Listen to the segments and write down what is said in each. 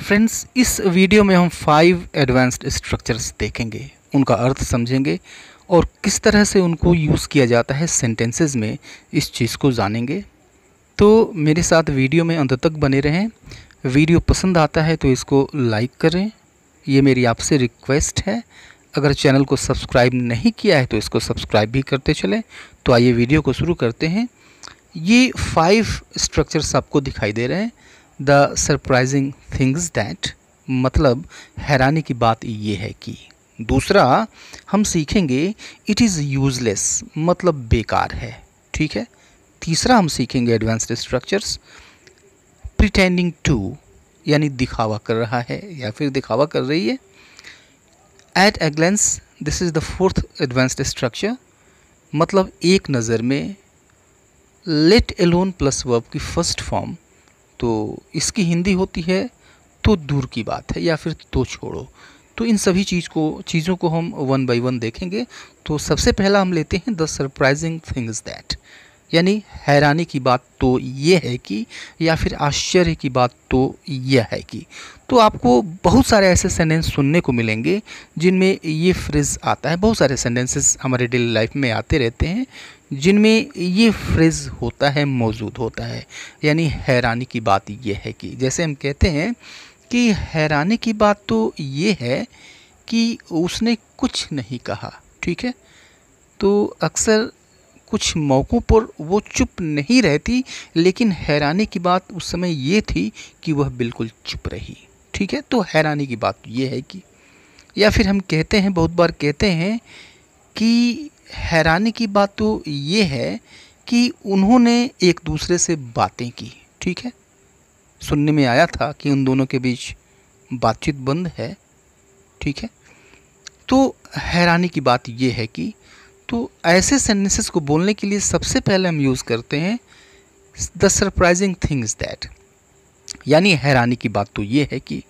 Friends, इस video में हम 5 एडवांस्ड स्ट्रक्चर्स देखेंगे, उनका अर्थ समझेंगे और किस तरह से उनको यूज़ किया जाता है सेंटेंसेस में, इस चीज़ को जानेंगे। तो मेरे साथ वीडियो में अंत तक बने रहें। वीडियो पसंद आता है तो इसको लाइक करें, ये मेरी आपसे रिक्वेस्ट है। अगर चैनल को सब्सक्राइब नहीं किया है तो इसको सब्सक्राइब भी करते चलें। तो आइए वीडियो को शुरू करते हैं। ये 5 स्ट्रक्चर्स आपको दिखाई दे रहे हैं। द सरप्राइजिंग थिंग्स दैट, मतलब हैरानी की बात ये है कि। दूसरा हम सीखेंगे इट इज़ यूजलेस, मतलब बेकार है, ठीक है। तीसरा हम सीखेंगे एडवांस्ड स्ट्रक्चर्स, प्रिटेंडिंग टू, यानी दिखावा कर रहा है या फिर दिखावा कर रही है। At a glance, this is the 4th advanced structure, मतलब एक नज़र में। लेट एलोन प्लस वर्ब की फर्स्ट फॉर्म, तो इसकी हिंदी होती है तो दूर की बात है या फिर तो छोड़ो। तो इन सभी चीज़ों को हम 1 बाय 1 देखेंगे। तो सबसे पहला हम लेते हैं द सरप्राइजिंग थिंग्स दैट, यानी हैरानी की बात तो ये है कि, या फिर आश्चर्य की बात तो यह है कि। तो आपको बहुत सारे ऐसे सेंटेंस सुनने को मिलेंगे जिनमें ये फ्रेज़ आता है। बहुत सारे सेंटेंसेस हमारे डेली लाइफ में आते रहते हैं जिनमें ये फ्रेज़ होता है, मौजूद होता है, यानी हैरानी की बात ये है कि। जैसे हम कहते हैं कि हैरानी की बात तो ये है कि उसने कुछ नहीं कहा, ठीक है। तो अक्सर कुछ मौक़ों पर वो चुप नहीं रहती, लेकिन हैरानी की बात उस समय ये थी कि वह बिल्कुल चुप रही, ठीक है। तो हैरानी की बात ये है कि। या फिर हम कहते हैं, बहुत बार कहते हैं कि हैरानी की बात तो ये है कि उन्होंने एक दूसरे से बातें की, ठीक है। सुनने में आया था कि उन दोनों के बीच बातचीत बंद है, ठीक है। तो हैरानी की बात ये है कि। तो ऐसे सेंटेंसेस को बोलने के लिए सबसे पहले हम यूज़ करते हैं द सरप्राइजिंग थिंग्स दैट, यानी हैरानी की बात तो ये है कि,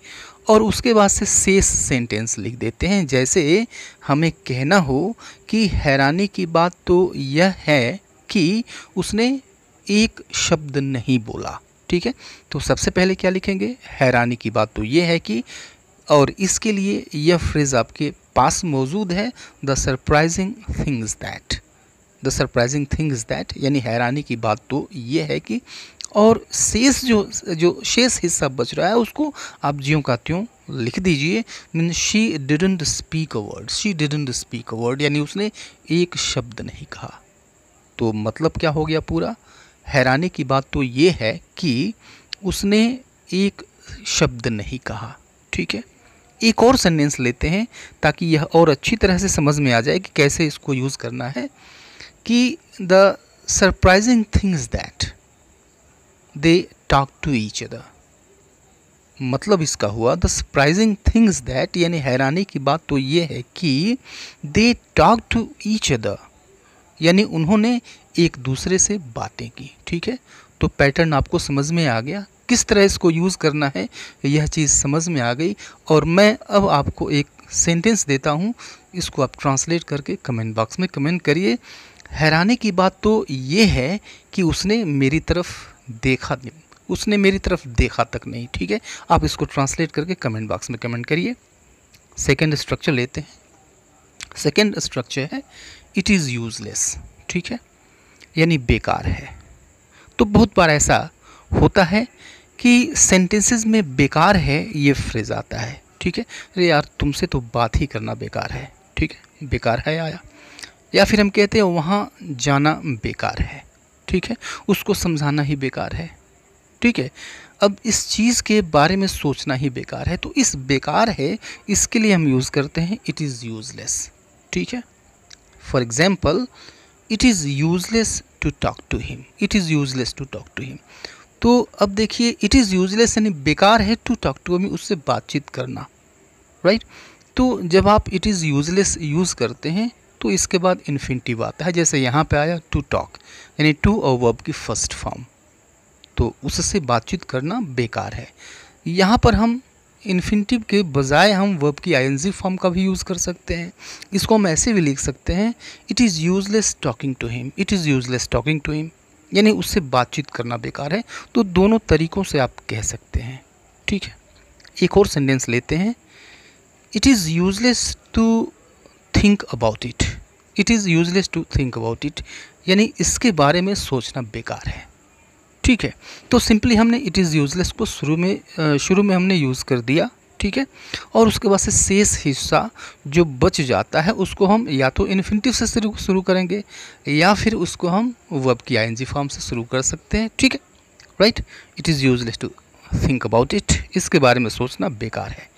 और उसके बाद से शेष सेंटेंस लिख देते हैं। जैसे हमें कहना हो कि हैरानी की बात तो यह है कि उसने एक शब्द नहीं बोला, ठीक है। तो सबसे पहले क्या लिखेंगे, हैरानी की बात तो ये है कि, और इसके लिए यह फ्रेज़ आपके पास मौजूद है, the surprising things that. The surprising things that यानी हैरानी की बात तो ये है कि। और शेष जो शेष हिस्सा बच रहा है उसको आप ज्यों का त्यों लिख दीजिए। Mean she didn't speak a word, she didn't speak a word, यानी उसने एक शब्द नहीं कहा। तो मतलब क्या हो गया पूरा, हैरानी की बात तो ये है कि उसने एक शब्द नहीं कहा, ठीक है। एक और सेंटेंस लेते हैं ताकि यह और अच्छी तरह से समझ में आ जाए कि कैसे इसको यूज़ करना है। कि the surprising things that they talk to each other, मतलब इसका हुआ द सरप्राइजिंग थिंग्स दैट, यानी हैरानी की बात तो ये है कि they talk to each other, यानी उन्होंने एक दूसरे से बातें की, ठीक है। तो पैटर्न आपको समझ में आ गया, किस तरह इसको यूज़ करना है यह चीज़ समझ में आ गई। और मैं अब आपको एक सेंटेंस देता हूँ, इसको आप ट्रांसलेट करके कमेंट बॉक्स में कमेंट करिए। हैरानी की बात तो ये है कि उसने मेरी तरफ देखा नहीं, उसने मेरी तरफ देखा तक नहीं, ठीक है। आप इसको ट्रांसलेट करके कमेंट बॉक्स में कमेंट करिए। सेकेंड स्ट्रक्चर लेते हैं। सेकेंड स्ट्रक्चर है इट इज़ यूजलेस, ठीक है, यानी बेकार है। तो बहुत बार ऐसा होता है कि सेंटेंसेस में बेकार है ये फ्रेज आता है, ठीक है। अरे यार तुमसे तो बात ही करना बेकार है, ठीक है, बेकार है आया। या फिर हम कहते हैं वहाँ जाना बेकार है, ठीक है, उसको समझाना ही बेकार है, ठीक है। अब इस चीज़ के बारे में सोचना ही बेकार है। तो इस बेकार है इसके लिए हम यूज़ करते हैं इट इज़ यूजलेस, ठीक है। For example, it is useless to talk to him, it is useless to talk to him. तो अब देखिए इट इज़ यूजलेस यानी बेकार है टू टॉक टू, हमें उससे बातचीत करना, राइट। तो जब आप इट इज़ यूजलेस यूज़ करते हैं तो इसके बाद इन्फिनिटिव आता है। जैसे यहाँ पे आया टू टॉक, यानी टू और वर्ब की फर्स्ट फॉर्म, तो उससे बातचीत करना बेकार है। यहाँ पर हम इन्फिनिटिव के बजाय हम वर्ब की आईएनजी फॉर्म का भी यूज़ कर सकते हैं। इसको हम ऐसे भी लिख सकते हैं it is useless talking to him, it is useless talking to him, यानी उससे बातचीत करना बेकार है। तो दोनों तरीक़ों से आप कह सकते हैं, ठीक है। एक और सेंटेंस लेते हैं, it is useless to think about it. It is useless to think about it, यानी इसके बारे में सोचना बेकार है। ठीक है, तो सिंपली हमने इट इज़ यूजलेस को शुरू में हमने यूज़ कर दिया। ठीक है, और उसके बाद से शेष हिस्सा जो बच जाता है उसको हम या तो इन्फिनिटिव से शुरू करेंगे या फिर उसको हम वर्ब की आईएनजी फॉर्म से शुरू कर सकते हैं। ठीक है, right. It is useless to think about it, इसके बारे में सोचना बेकार है।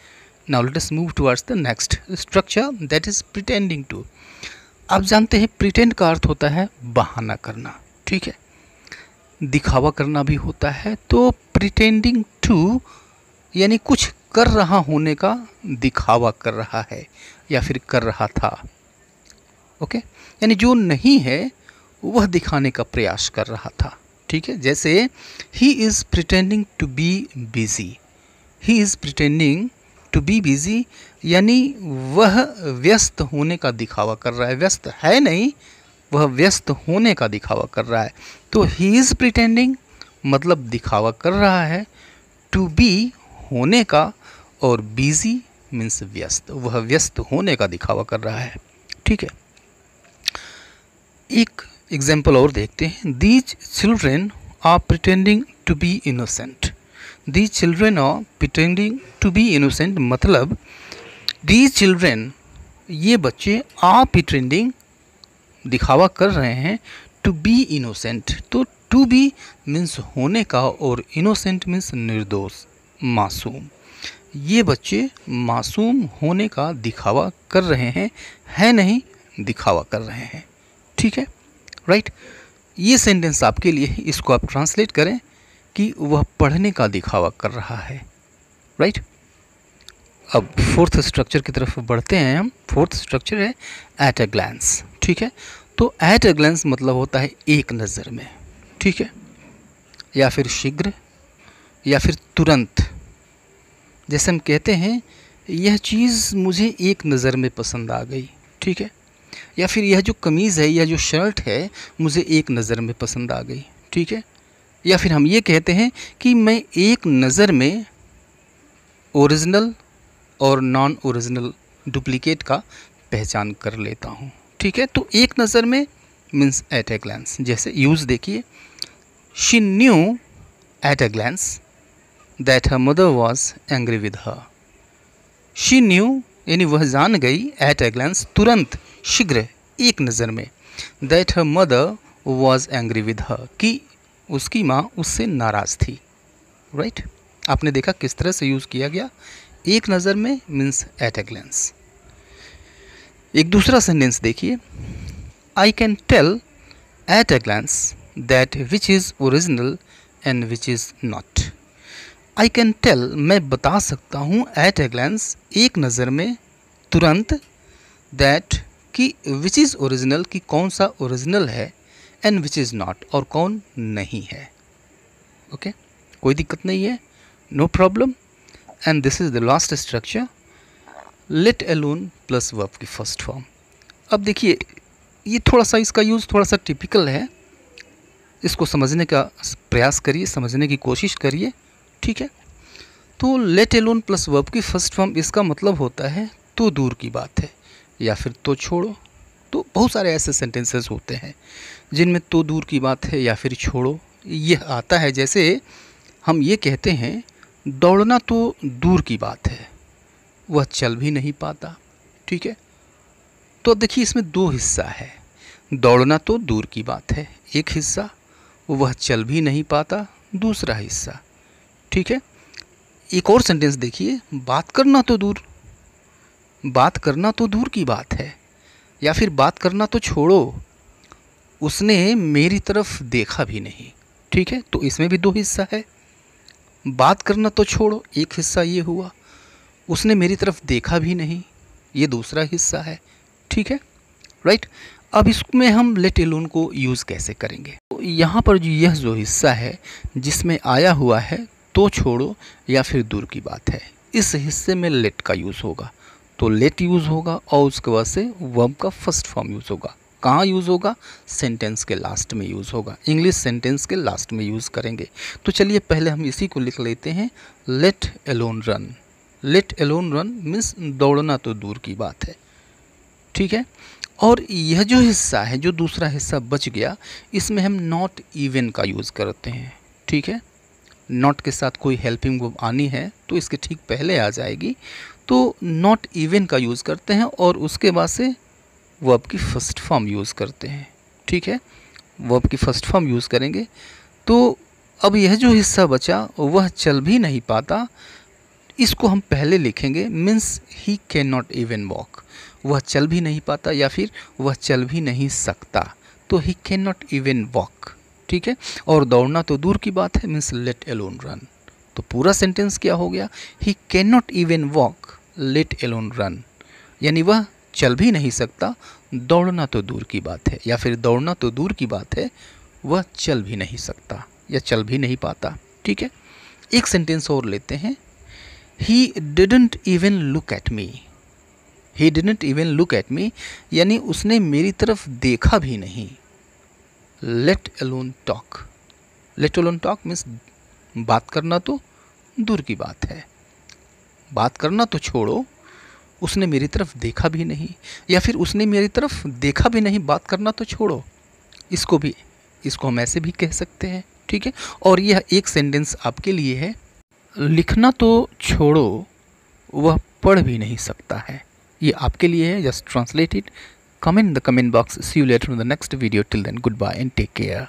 Now let us move towards the next structure, that is pretending to. आप जानते हैं प्रिटेंड का अर्थ होता है बहाना करना। ठीक है, दिखावा करना भी होता है। तो प्रिटेंडिंग टू यानी कुछ कर रहा होने का दिखावा कर रहा है या फिर कर रहा था। ओके, यानी जो नहीं है वह दिखाने का प्रयास कर रहा था। ठीक है, जैसे he is pretending to be busy. He is pretending to be busy यानी वह व्यस्त होने का दिखावा कर रहा है। व्यस्त है नहीं, वह व्यस्त होने का दिखावा कर रहा है। तो ही इज़ प्रिटेंडिंग मतलब दिखावा कर रहा है, टू बी होने का, और बिजी मीन्स व्यस्त, वह व्यस्त होने का दिखावा कर रहा है। ठीक है, एक एग्जाम्पल और देखते हैं। These children are pretending to be innocent. These children are pretending to be innocent मतलब दीज चिल्ड्रेन, ये बच्चे, आर प्रिटेंडिंग दिखावा कर रहे हैं, टू बी इनोसेंट। तो टू बी मीन्स होने का और इनोसेंट मीन्स निर्दोष, मासूम। ये बच्चे मासूम होने का दिखावा कर रहे हैं, है नहीं दिखावा कर रहे हैं। ठीक है, राइट। ये सेंटेंस आपके लिए, इसको आप ट्रांसलेट करें कि वह पढ़ने का दिखावा कर रहा है। राइट। अब फोर्थ स्ट्रक्चर की तरफ बढ़ते हैं हम। फोर्थ स्ट्रक्चर है एट अ ग्लैंस। ठीक है, तो एट अ ग्लैंस मतलब होता है एक नज़र में। ठीक है, या फिर शीघ्र या फिर तुरंत। जैसे हम कहते हैं यह चीज़ मुझे एक नज़र में पसंद आ गई। ठीक है, या फिर यह जो कमीज़ है या जो शर्ट है मुझे एक नज़र में पसंद आ गई। ठीक है, या फिर हम ये कहते हैं कि मैं एक नज़र में ओरिजिनल और नॉन ओरिजिनल डुप्लीकेट का पहचान कर लेता हूँ। ठीक है, तो एक नज़र में मीन्स एट ए ग्लैंस। जैसे यूज़ देखिए, she knew at a glance that her mother was angry with her. She knew यानी वह जान गई, एट ए ग्लैंस तुरंत, शीघ्र, एक नज़र में, that her mother was angry with हर कि उसकी माँ उससे नाराज़ थी। राइट, आपने देखा किस तरह से यूज़ किया गया, एक नज़र में मीन्स एट ए ग्लैंस। एक दूसरा सेंटेंस देखिए, I can tell at a glance that which is original and which is not. I can tell मैं बता सकता हूँ, एट ए ग्लैंस एक नज़र में, तुरंत, दैट कि विच इज़ ओरिजिनल कि कौन सा ओरिजिनल है, एंड विच इज़ नॉट और कौन नहीं है। ओके, कोई दिक्कत नहीं है, no problem. And this is the last structure, let alone plus verb की फर्स्ट फॉर्म। अब देखिए ये थोड़ा सा, इसका यूज़ थोड़ा सा टिपिकल है, इसको समझने का प्रयास करिए, समझने की कोशिश करिए। ठीक है, तो लेट अलोन प्लस वर्ब की फर्स्ट फॉर्म, इसका मतलब होता है तो दूर की बात है या फिर तो छोड़ो। तो बहुत सारे ऐसे सेंटेंसेस होते हैं जिनमें तो दूर की बात है या फिर छोड़ो यह आता है। जैसे हम ये कहते हैं दौड़ना तो दूर की बात है, वह चल भी नहीं पाता। ठीक है, तो अब देखिए इसमें दो हिस्सा है, दौड़ना तो दूर की बात है एक हिस्सा, वह चल भी नहीं पाता दूसरा हिस्सा। ठीक है, एक और सेंटेंस देखिए, बात करना तो दूर की बात है या फिर बात करना तो छोड़ो, उसने मेरी तरफ देखा भी नहीं। ठीक है, तो इसमें भी दो हिस्सा है, बात करना तो छोड़ो एक हिस्सा ये हुआ, उसने मेरी तरफ देखा भी नहीं ये दूसरा हिस्सा है। ठीक है, राइट। अब इसमें हम लेट अलोन को यूज़ कैसे करेंगे, तो यहाँ पर यह जो हिस्सा है जिसमें आया हुआ है तो छोड़ो या फिर दूर की बात है, इस हिस्से में लेट का यूज़ होगा। तो लेट यूज़ होगा और उसके बाद से वर्ब का फर्स्ट फॉर्म यूज़ होगा। कहाँ यूज़ होगा, सेंटेंस के लास्ट में यूज़ होगा, इंग्लिश सेंटेंस के लास्ट में यूज़ करेंगे। तो चलिए पहले हम इसी को लिख लेते हैं, let alone run. Let alone run means दौड़ना तो दूर की बात है, ठीक है। और यह जो हिस्सा है, जो दूसरा हिस्सा बच गया, इसमें हम नॉट इवन का यूज़ करते हैं, ठीक है। नॉट के साथ कोई हेल्पिंग वर्ब आनी है तो इसके ठीक पहले आ जाएगी, तो नॉट इवन का यूज़ करते हैं और उसके बाद से वर्ब की फर्स्ट फॉर्म यूज़ करते हैं, ठीक है। वर्ब की फर्स्ट फॉर्म यूज़ करेंगे। तो अब यह जो हिस्सा बचा वह चल भी नहीं पाता, इसको हम पहले लिखेंगे, means he can not even walk. वह चल भी नहीं पाता या फिर वह चल भी नहीं सकता, तो he can not even walk, ठीक है। और दौड़ना तो दूर की बात है, मीन्स लेट अलोन रन। तो पूरा सेंटेंस क्या हो गया, he can not even walk let alone run, यानी वह चल भी नहीं सकता, दौड़ना तो दूर की बात है, या फिर दौड़ना तो दूर की बात है, वह चल भी नहीं सकता या चल भी नहीं पाता, ठीक है। एक सेंटेंस और लेते हैं, he didn't even look at me. He didn't even look at me यानी उसने मेरी तरफ देखा भी नहीं। Let alone talk. Let alone talk means बात करना तो दूर की बात है, बात करना तो छोड़ो, उसने मेरी तरफ देखा भी नहीं, या फिर उसने मेरी तरफ देखा भी नहीं, बात करना तो छोड़ो। इसको हम ऐसे भी कह सकते हैं, ठीक है। और यह एक सेंटेंस आपके लिए है, लिखना तो छोड़ो वह पढ़ भी नहीं सकता है। ये आपके लिए है, just translate it, comment in the comment box. See you later in the next video, till then goodbye and take care.